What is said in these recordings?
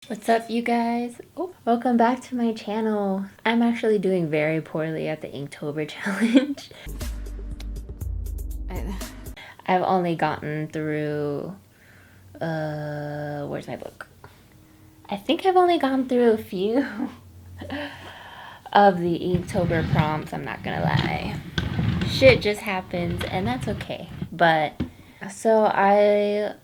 What's up, you guys? Oh, welcome back to my channel. I'm actually doing very poorly at the Inktober challenge. I've only gotten through, where's my book? I think I've only gone through a few of the Inktober prompts, I'm not gonna lie. Shit just happens, and that's okay. But, so I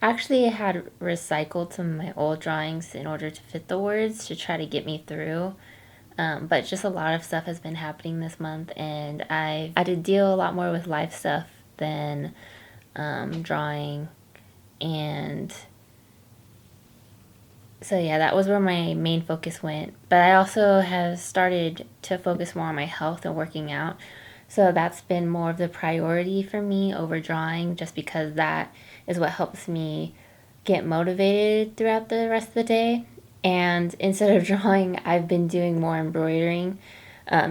actually had recycled some of my old drawings in order to fit the words to try to get me through. But just a lot of stuff has been happening this month, and I had to deal a lot more with life stuff than drawing. And so, yeah, that was where my main focus went. But I also have started to focus more on my health and working out. So that's been more of the priority for me over drawing, just because that is what helps me get motivated throughout the rest of the day. And instead of drawing, I've been doing more embroidering,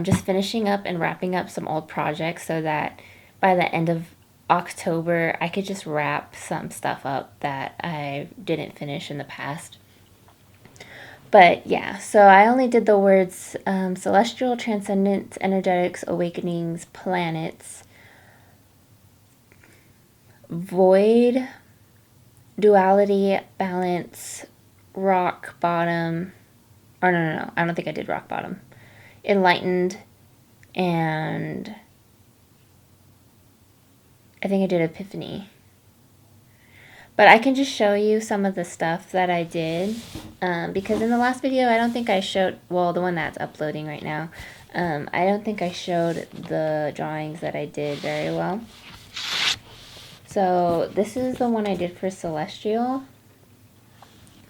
just finishing up and wrapping up some old projects so that by the end of October, I could just wrap some stuff up that I didn't finish in the past. But yeah, so I only did the words celestial, transcendence, energetics, awakenings, planets, void, duality, balance, rock bottom, or no, I don't think I did rock bottom, enlightened, and I think I did epiphany. But I can just show you some of the stuff that I did, because in the last video I don't think I showed, well, the one that's uploading right now, I don't think I showed the drawings that I did very well. So this is the one I did for celestial.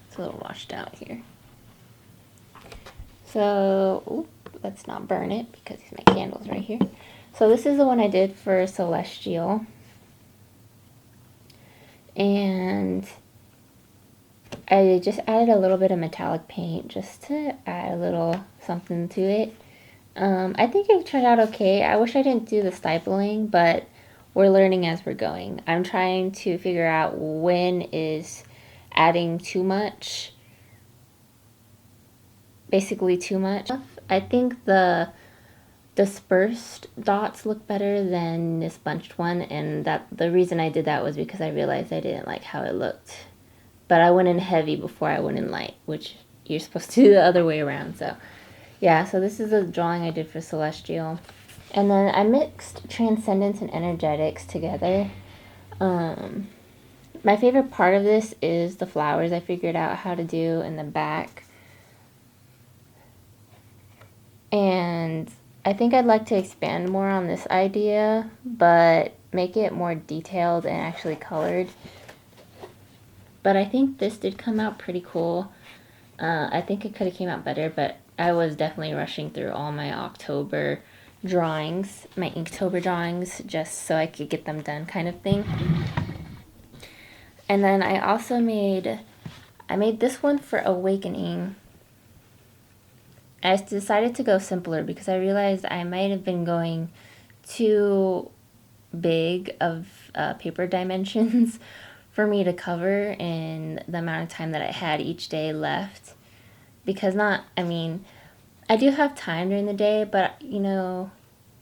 It's a little washed out here. So, let's not burn it because my candle's right here. So this is the one I did for celestial. And I just added a little bit of metallic paint just to add a little something to it. I think it turned out okay. I wish I didn't do the stippling, but we're learning as we're going. I'm trying to figure out when is adding too much, basically too much. I think the dispersed dots look better than this bunched one, and that the reason I did that was because I realized I didn't like how it looked. But I went in heavy before I went in light, which you're supposed to do the other way around. So yeah, so this is a drawing I did for celestial. And then I mixed transcendence and energetics together. My favorite part of this is the flowers I figured out how to do in the back. And I think I'd like to expand more on this idea, but make it more detailed and actually colored. But I think this did come out pretty cool. I think it could have came out better, but I was definitely rushing through all my October drawings, my Inktober drawings, just so I could get them done kind of thing. And then I also made this one for awakening. I decided to go simpler because I realized I might have been going too big of paper dimensions for me to cover in the amount of time that I had each day left. Because I do have time during the day, but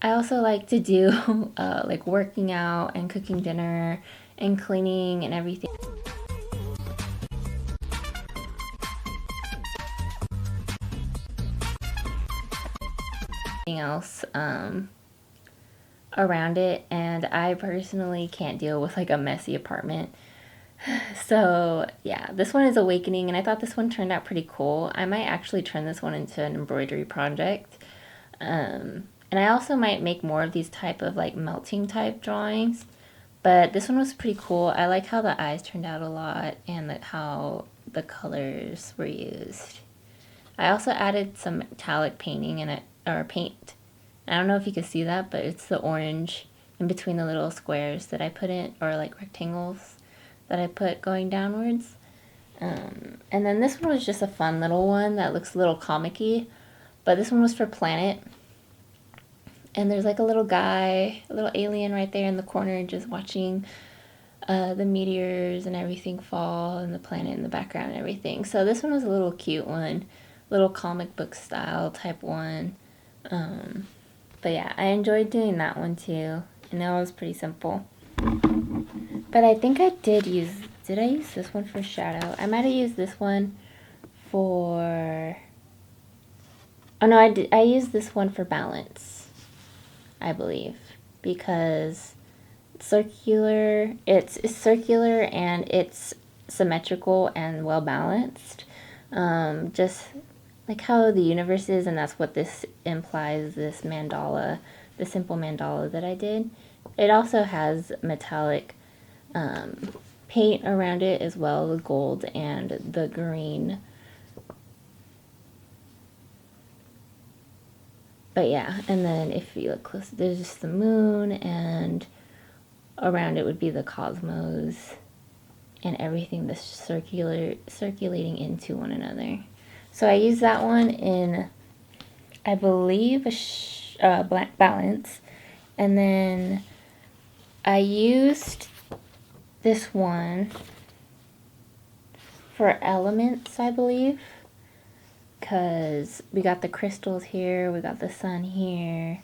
I also like to do like working out and cooking dinner and cleaning and everything else around it, and I personally can't deal with like a messy apartment. So yeah, this one is awakening, and I thought this one turned out pretty cool. I might actually turn this one into an embroidery project. And I also might make more of these type of like melting type drawings. But this one was pretty cool. I like how the eyes turned out a lot and how the colors were used. I also added some metallic painting in it, or paint. I don't know if you can see that, but it's the orange in between the little squares that I put in, or like rectangles that I put going downwards. And then this one was just a fun little one that looks a little comic-y, but this one was for planet. And there's like a little guy, a little alien right there in the corner just watching the meteors and everything fall and the planet in the background and everything. So this one was a little cute one, little comic book style type one. But yeah, I enjoyed doing that one too, and that was pretty simple. But I think did I use this one for shadow? I might have used this one for, oh no, I used this one for balance, I believe, because it's circular and it's symmetrical and well balanced. Just like how the universe is, and that's what this implies, this mandala, the simple mandala that I did. It also has metallic paint around it as well, the gold and the green. But yeah, and then if you look close, there's just the moon, and around it would be the cosmos and everything that's circulating into one another. So I used that one in, I believe, balance. And then I used this one for elements, I believe. Because we got the crystals here, we got the sun here,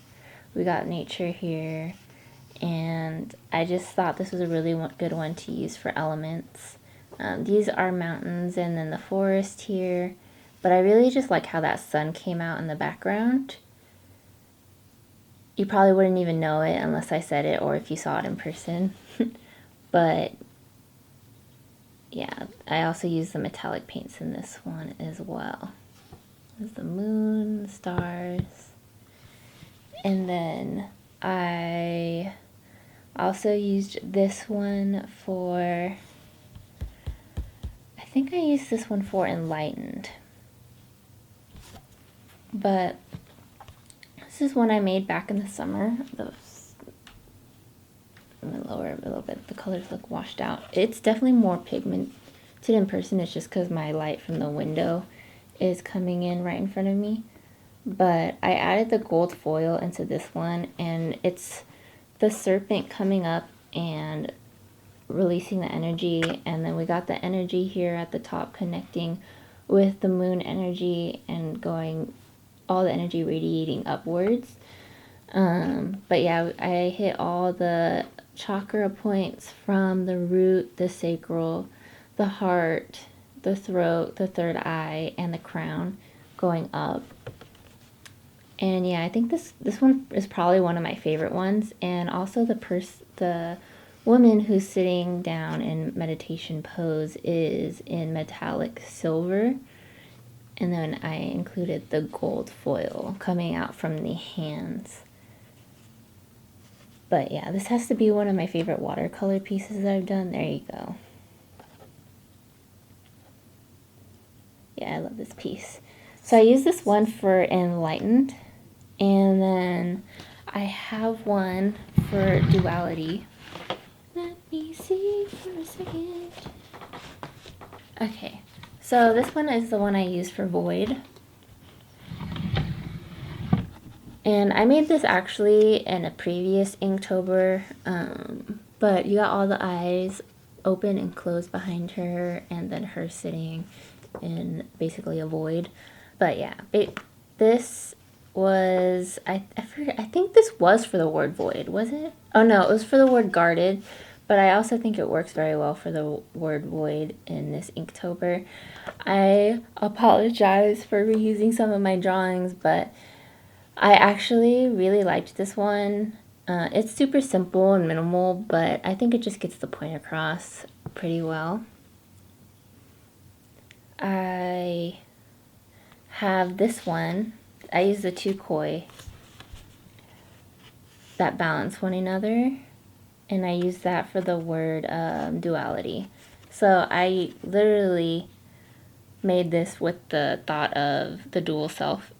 we got nature here. And I just thought this was a really good one to use for elements. These are mountains and then the forest here. But I really just like how that sun came out in the background. You probably wouldn't even know it unless I said it or if you saw it in person. But yeah, I also used the metallic paints in this one as well. There's the moon, the stars. And then I also used this one for, I think I used this one for enlightened. But this is one I made back in the summer. Let me lower it a little bit. The colors look washed out. It's definitely more pigmented in person. It's just because my light from the window is coming in right in front of me. But I added the gold foil into this one, and it's the serpent coming up and releasing the energy, and then we got the energy here at the top connecting with the moon energy and going, all the energy radiating upwards. But yeah, I hit all the chakra points from the root, the sacral, the heart, the throat, the third eye, and the crown going up. And yeah, I think this one is probably one of my favorite ones. And also the woman who's sitting down in meditation pose is in metallic silver. And then I included the gold foil coming out from the hands. But yeah, this has to be one of my favorite watercolor pieces that I've done. There you go. Yeah, I love this piece. So I use this one for enlightened. And then I have one for duality. Let me see for a second. Okay, so this one is the one I use for void. And I made this actually in a previous Inktober, but you got all the eyes open and closed behind her, and then her sitting in basically a void. But yeah, this was, I forget, I think this was for the word void, was it? Oh no, it was for the word guarded, but I also think it works very well for the word void in this Inktober. I apologize for reusing some of my drawings, but I actually really liked this one. It's super simple and minimal, but I think it just gets the point across pretty well. I have this one. I use the two koi that balance one another, and I use that for the word duality. So I literally made this with the thought of the dual self.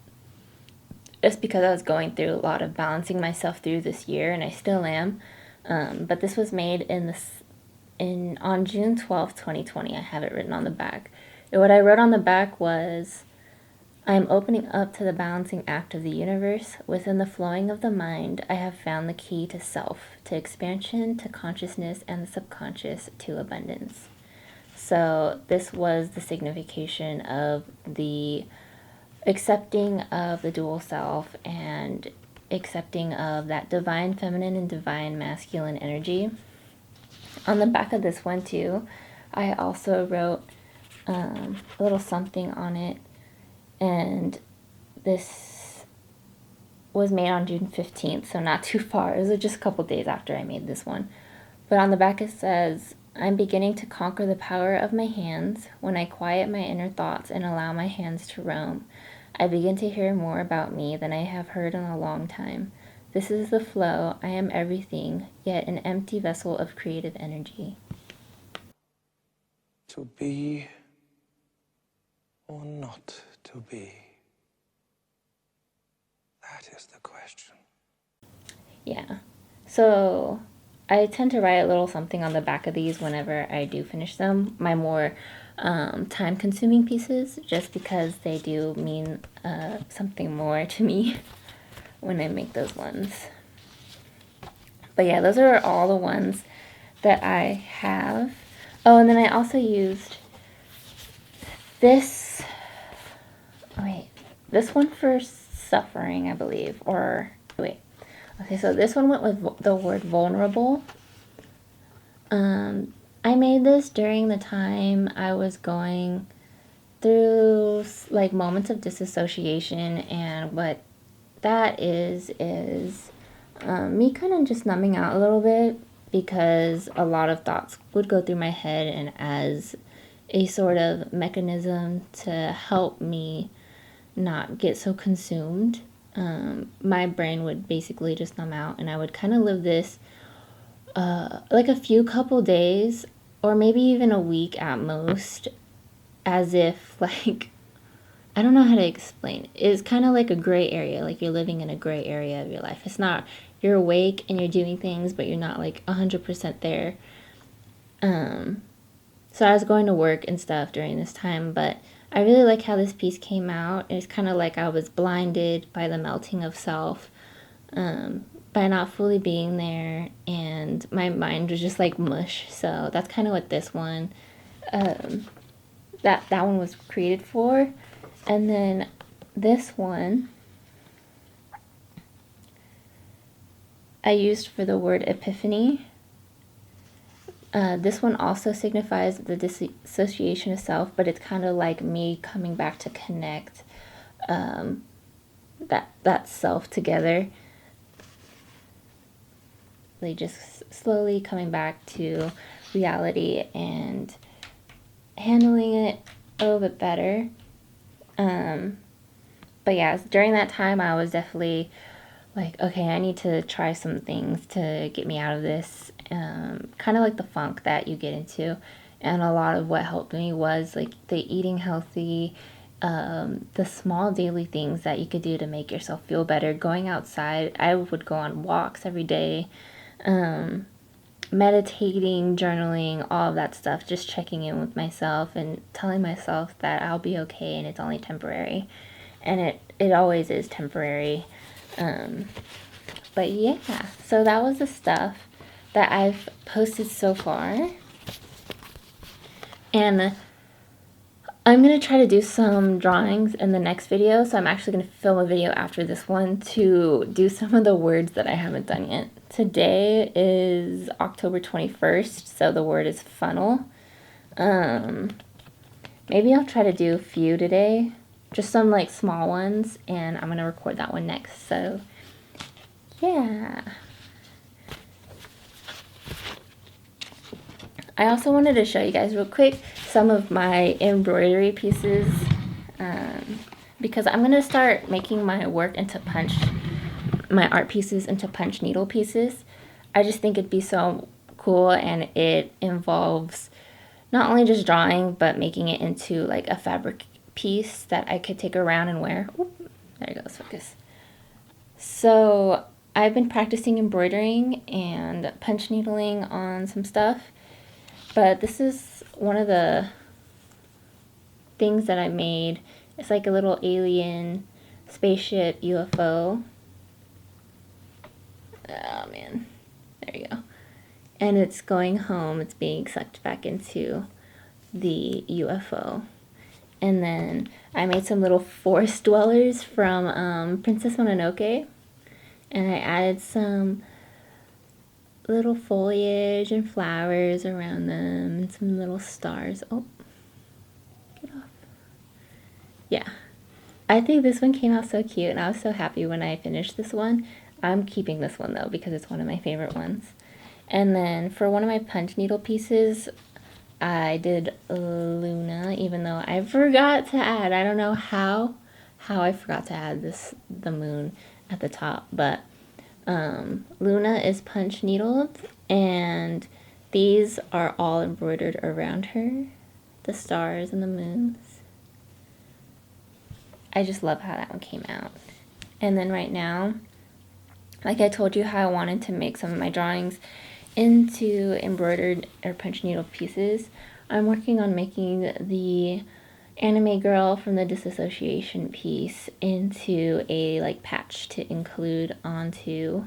Just because I was going through a lot of balancing myself through this year, and I still am. But this was made on June 12th, 2020. I have it written on the back. And what I wrote on the back was, I am opening up to the balancing act of the universe. Within the flowing of the mind, I have found the key to self, to expansion, to consciousness, and the subconscious, to abundance. So this was the signification of the accepting of the dual self and accepting of that divine feminine and divine masculine energy. On the back of this one too, I also wrote a little something on it, and this was made on June 15th, so not too far. It was just a couple days after I made this one. But on the back it says, I'm beginning to conquer the power of my hands. When I quiet my inner thoughts and allow my hands to roam, I begin to hear more about me than I have heard in a long time. This is the flow. I am everything, yet an empty vessel of creative energy. To be or not to be? That is the question. Yeah. So I tend to write a little something on the back of these whenever I do finish them. My more time-consuming pieces, just because they do mean something more to me when I make those ones. But yeah, those are all the ones that I have. Oh, and then I also used this, this one for suffering, I believe, or wait. Okay, so this one went with the word vulnerable. I made this during the time I was going through like moments of disassociation, and what that is me kind of just numbing out a little bit, because a lot of thoughts would go through my head, and as a sort of mechanism to help me not get so consumed, my brain would basically just numb out, and I would kind of live this like a few couple days, or maybe even a week at most, as if like, I don't know how to explain. It's kind of like a gray area, like you're living in a gray area of your life. It's not, you're awake and you're doing things, but you're not like 100% there. So I was going to work and stuff during this time, but I really like how this piece came out. It's kind of like I was blinded by the melting of self, by not fully being there, and my mind was just like mush. So that's kind of what this one, that one was created for. And then this one I used for the word epiphany. This one also signifies the dissociation of self, but it's kind of like me coming back to connect that self together. Like just slowly coming back to reality and handling it a little bit better. But yeah, during that time I was definitely like, okay, I need to try some things to get me out of this, kind of like the funk that you get into. And a lot of what helped me was like the eating healthy, the small daily things that you could do to make yourself feel better. Going outside, I would go on walks every day, meditating, journaling, all of that stuff, just checking in with myself and telling myself that I'll be okay and it's only temporary. And it always is temporary. But yeah, so that was the stuff that I've posted so far. And I'm going to try to do some drawings in the next video. So I'm actually going to film a video after this one to do some of the words that I haven't done yet. Today is October 21st, so the word is funnel. Maybe I'll try to do a few today, just some like small ones, and I'm going to record that one next. So yeah. I also wanted to show you guys real quick some of my embroidery pieces, because I'm going to start making my work into my art pieces into punch needle pieces. I just think it'd be so cool, and it involves not only just drawing, but making it into like a fabric piece that I could take around and wear. Oop, there goes, focus. So I've been practicing embroidering and punch needling on some stuff, but this is one of the things that I made It's like a little alien spaceship UFO. Oh man, there you go. And it's going home. It's being sucked back into the UFO. And then I made some little forest dwellers from Princess Mononoke. And I added some little foliage and flowers around them and some little stars. Oh, get off. Yeah. I think this one came out so cute, and I was so happy when I finished this one. I'm keeping this one though because it's one of my favorite ones. And then for one of my punch needle pieces, I did Luna, even though I forgot to add, I don't know how I forgot to add the moon at the top, but Luna is punch needled, and these are all embroidered around her, the stars and the moons. I just love how that one came out. And then right now, like I told you how I wanted to make some of my drawings into embroidered or punch needle pieces, I'm working on making the anime girl from the disassociation piece into a like patch to include onto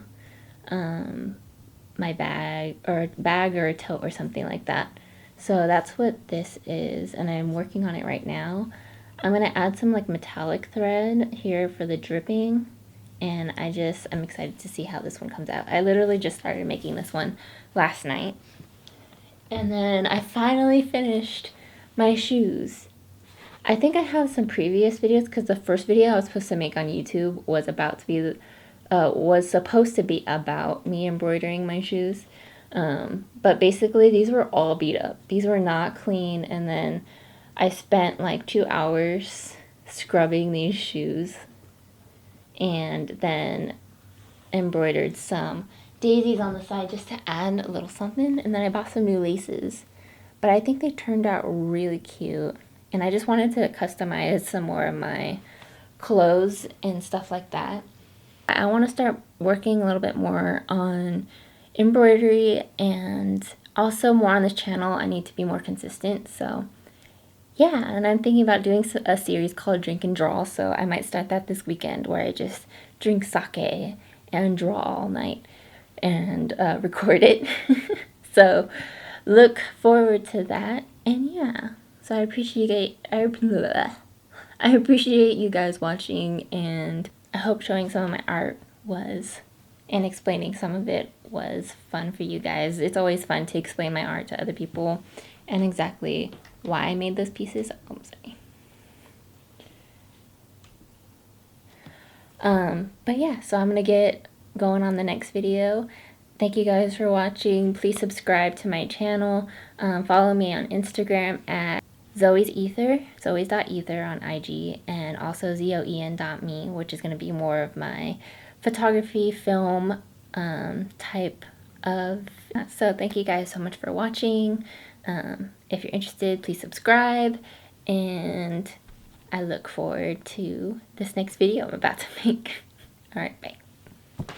my bag or a tote or something like that. So that's what this is, and I'm working on it right now. I'm gonna add some like metallic thread here for the dripping, and I'm excited to see how this one comes out. I literally just started making this one last night. And then I finally finished my shoes. I think I have some previous videos because the first video I was supposed to make on YouTube was supposed to be about me embroidering my shoes. But basically these were all beat up. These were not clean, and then I spent like 2 hours scrubbing these shoes and then embroidered some daisies on the side just to add a little something, and then I bought some new laces. But I think they turned out really cute, and I just wanted to customize some more of my clothes and stuff like that. I want to start working a little bit more on embroidery, and also more on this channel. I need to be more consistent, so yeah. And I'm thinking about doing a series called Drink and Draw, so I might start that this weekend, where I just drink sake and draw all night and record it. So look forward to that. And yeah, so I appreciate you guys watching, and I hope showing some of my art and explaining some of it was fun for you guys. It's always fun to explain my art to other people and exactly why I made those pieces. Oh, I'm sorry. But yeah, so I'm gonna get going on the next video. Thank you guys for watching. Please subscribe to my channel. Follow me on Instagram at Zoe's Ether, Zoe's.ether on IG, and also zoen.me, which is going to be more of my photography, film type of. So thank you guys so much for watching. If you're interested, please subscribe, and I look forward to this next video I'm about to make. Alright, bye.